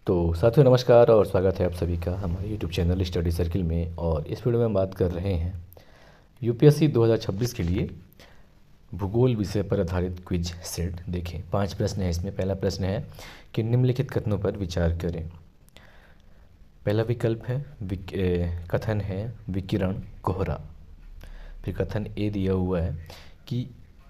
तो साथियों नमस्कार और स्वागत है आप सभी का हमारे YouTube चैनल स्टडी सर्किल में। और इस वीडियो में हम बात कर रहे हैं यूपीएससी 2026 के लिए भूगोल विषय पर आधारित क्विज सेट। देखें 5 प्रश्न है इसमें। पहला प्रश्न है कि निम्नलिखित कथनों पर विचार करें। पहला विकल्प है कथन है विकिरण कोहरा। फिर कथन ए दिया हुआ है कि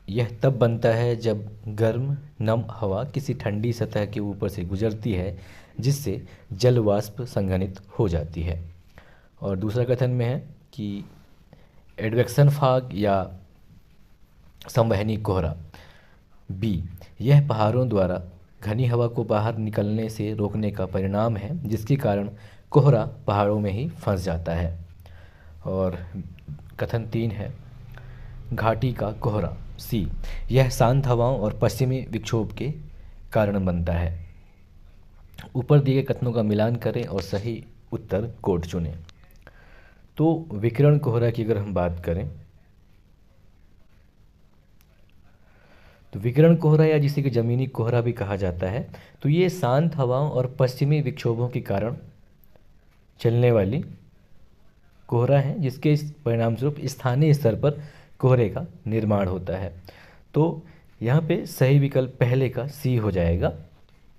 यह तब बनता है जब गर्म नम हवा किसी ठंडी सतह के ऊपर से गुजरती है जिससे जल वाष्प संघनित हो जाती है। और दूसरा कथन में है कि एडवेक्सन फाग या संवहनी कोहरा। बी, यह पहाड़ों द्वारा घनी हवा को बाहर निकलने से रोकने का परिणाम है जिसके कारण कोहरा पहाड़ों में ही फंस जाता है। और कथन 3 है घाटी का कोहरा। सी, यह शांत हवाओं और पश्चिमी विक्षोभ के कारण बनता है। ऊपर दिए गए कथनों का मिलान करें और सही उत्तर कोड चुनें। तो विकिरण कोहरा की अगर हम बात करें तो विकिरण कोहरा या जिसे कि जमीनी कोहरा भी कहा जाता है, तो ये शांत हवाओं और पश्चिमी विक्षोभों के कारण चलने वाली कोहरा है जिसके इस परिणाम स्वरूप स्थानीय स्तर पर कोहरे का निर्माण होता है। तो यहाँ पे सही विकल्प पहले का सी हो जाएगा।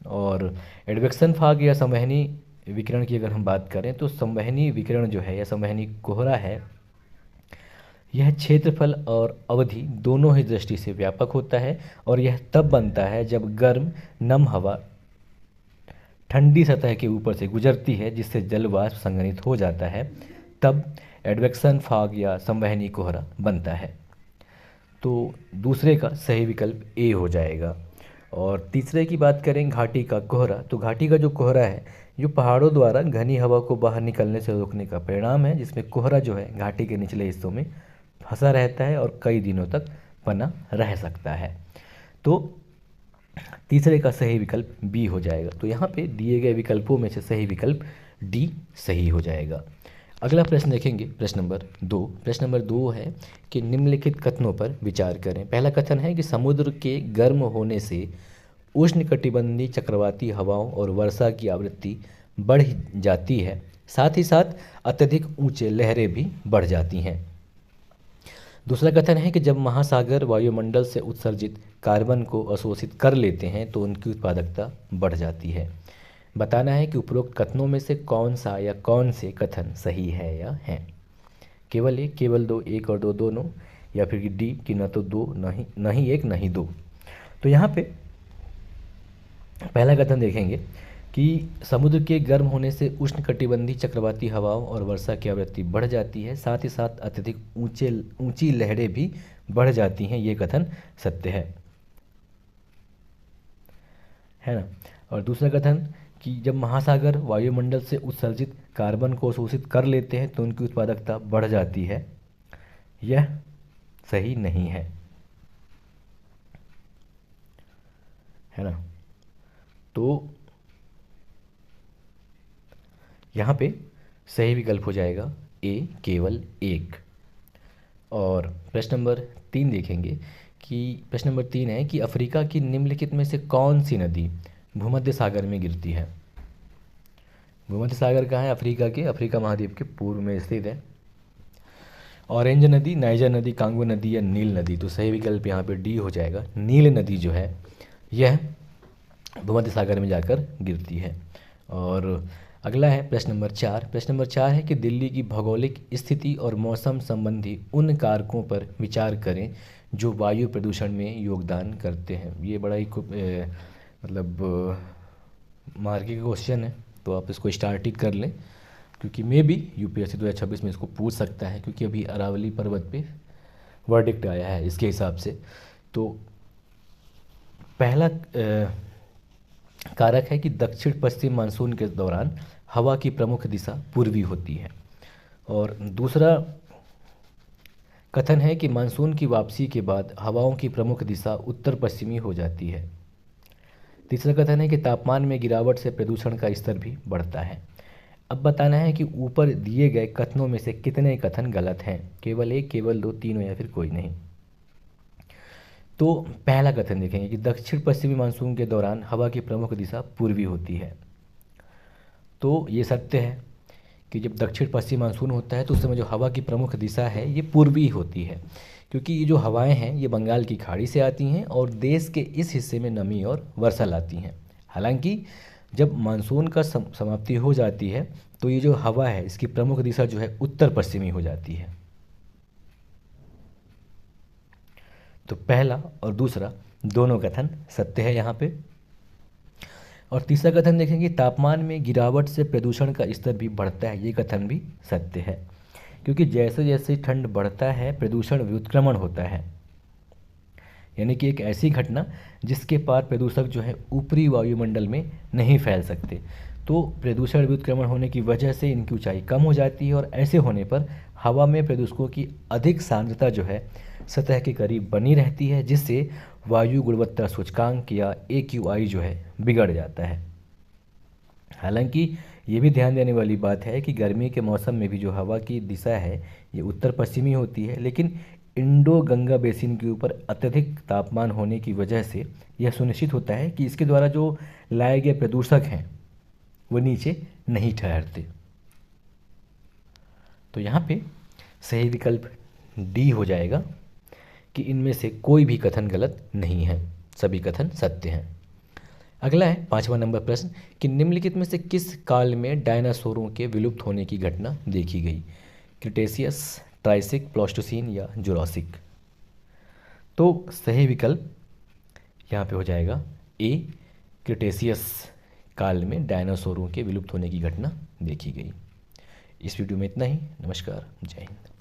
और एडवेक्सन फाग या संवहनी विकिरण की अगर हम बात करें तो संवहनी विकिरण जो है या संवहनी कोहरा है, यह क्षेत्रफल और अवधि दोनों ही दृष्टि से व्यापक होता है और यह तब बनता है जब गर्म नम हवा ठंडी सतह के ऊपर से गुजरती है जिससे जल वाष्प संघनित हो जाता है, तब एडवेक्सन फाग या संवहनी कोहरा बनता है। तो दूसरे का सही विकल्प ए हो जाएगा। और तीसरे की बात करें घाटी का कोहरा, तो घाटी का जो कोहरा है जो पहाड़ों द्वारा घनी हवा को बाहर निकलने से रोकने का परिणाम है, जिसमें कोहरा जो है घाटी के निचले हिस्सों में फंसा रहता है और कई दिनों तक बना रह सकता है। तो तीसरे का सही विकल्प बी हो जाएगा। तो यहाँ पे दिए गए विकल्पों में से सही विकल्प डी सही हो जाएगा। अगला प्रश्न देखेंगे, प्रश्न नंबर 2। प्रश्न नंबर 2 है कि निम्नलिखित कथनों पर विचार करें। पहला कथन है कि समुद्र के गर्म होने से उष्णकटिबंधीय चक्रवाती हवाओं और वर्षा की आवृत्ति बढ़ जाती है, साथ ही साथ अत्यधिक ऊंचे लहरें भी बढ़ जाती हैं। दूसरा कथन है कि जब महासागर वायुमंडल से उत्सर्जित कार्बन को अवशोषित कर लेते हैं तो उनकी उत्पादकता बढ़ जाती है। बताना है कि उपरोक्त कथनों में से कौन सा या कौन से कथन सही है या हैं। केवल एक, केवल दो, एक और दो दोनों, या फिर डी कि न तो दो नहीं एक नहीं दो। तो यहाँ पे पहला कथन देखेंगे कि समुद्र के गर्म होने से उष्णकटिबंधीय चक्रवाती हवाओं और वर्षा की आवृत्ति बढ़ जाती है, साथ ही साथ अत्यधिक ऊंची लहरें भी बढ़ जाती हैं। ये कथन सत्य है ना। और दूसरा कथन कि जब महासागर वायुमंडल से उत्सर्जित कार्बन को शोषित कर लेते हैं तो उनकी उत्पादकता बढ़ जाती है, यह सही नहीं है ना। तो यहाँ पे सही विकल्प हो जाएगा ए, केवल एक। और प्रश्न नंबर 3 देखेंगे कि प्रश्न नंबर 3 है कि अफ्रीका की निम्नलिखित में से कौन सी नदी भूमध्य सागर में गिरती है। भूमध्य सागर कहाँ है? अफ्रीका महाद्वीप के पूर्व में स्थित है। ऑरेंज नदी, नाइजर नदी, कांगो नदी या नील नदी। तो सही विकल्प यहाँ पे डी हो जाएगा। नील नदी जो है यह भूमध्य सागर में जाकर गिरती है। और अगला है प्रश्न नंबर 4। प्रश्न नंबर 4 है कि दिल्ली की भौगोलिक स्थिति और मौसम संबंधी उन कारकों पर विचार करें जो वायु प्रदूषण में योगदान करते हैं। ये बड़ा ही मार्के का क्वेश्चन है, तो आप इसको स्टार्ट ही कर लें क्योंकि मे बी यूपीएससी 2026 में इसको पूछ सकता है, क्योंकि अभी अरावली पर्वत पे वर्डिक्ट आया है इसके हिसाब से। तो पहला कारक है कि दक्षिण पश्चिम मानसून के दौरान हवा की प्रमुख दिशा पूर्वी होती है। और दूसरा कथन है कि मानसून की वापसी के बाद हवाओं की प्रमुख दिशा उत्तर पश्चिमी हो जाती है। तीसरा कथन है कि तापमान में गिरावट से प्रदूषण का स्तर भी बढ़ता है। अब बताना है कि ऊपर दिए गए कथनों में से कितने कथन गलत हैं। केवल एक, केवल दो, तीनों या फिर कोई नहीं। तो पहला कथन देखेंगे कि दक्षिण पश्चिमी मानसून के दौरान हवा की प्रमुख दिशा पूर्वी होती है। तो ये सत्य है कि जब दक्षिण पश्चिम मानसून होता है तो उस समय जो हवा की प्रमुख दिशा है ये पूर्वी होती है, क्योंकि ये जो हवाएं हैं ये बंगाल की खाड़ी से आती हैं और देश के इस हिस्से में नमी और वर्षा लाती हैं। हालांकि जब मानसून का समाप्ति हो जाती है तो ये जो हवा है इसकी प्रमुख दिशा जो है उत्तर पश्चिमी हो जाती है। तो पहला और दूसरा दोनों कथन सत्य है यहाँ पे। और तीसरा कथन देखेंगे, तापमान में गिरावट से प्रदूषण का स्तर भी बढ़ता है, ये कथन भी सत्य है, क्योंकि जैसे जैसे ठंड बढ़ता है प्रदूषण व्युत्क्रमण होता है, यानी कि एक ऐसी घटना जिसके पार प्रदूषक जो है ऊपरी वायुमंडल में नहीं फैल सकते। तो प्रदूषण व्युत्क्रमण होने की वजह से इनकी ऊंचाई कम हो जाती है और ऐसे होने पर हवा में प्रदूषकों की अधिक सांद्रता जो है सतह के करीब बनी रहती है, जिससे वायु गुणवत्ता सूचकांक या AQI जो है बिगड़ जाता है। हालांकि ये भी ध्यान देने वाली बात है कि गर्मी के मौसम में भी जो हवा की दिशा है ये उत्तर पश्चिमी होती है, लेकिन इंडो गंगा बेसिन के ऊपर अत्यधिक तापमान होने की वजह से यह सुनिश्चित होता है कि इसके द्वारा जो लाए गए प्रदूषक हैं वो नीचे नहीं ठहरते। तो यहाँ पे सही विकल्प डी हो जाएगा कि इनमें से कोई भी कथन गलत नहीं है, सभी कथन सत्य हैं। अगला है 5वां नंबर प्रश्न कि निम्नलिखित में से किस काल में डायनासोरों के विलुप्त होने की घटना देखी गई? क्रिटेशियस, ट्राइसिक, प्लास्टोसीन या जुरासिक? तो सही विकल्प यहाँ पे हो जाएगा ए, क्रिटेशियस काल में डायनासोरों के विलुप्त होने की घटना देखी गई। इस वीडियो में इतना ही। नमस्कार, जय हिंद।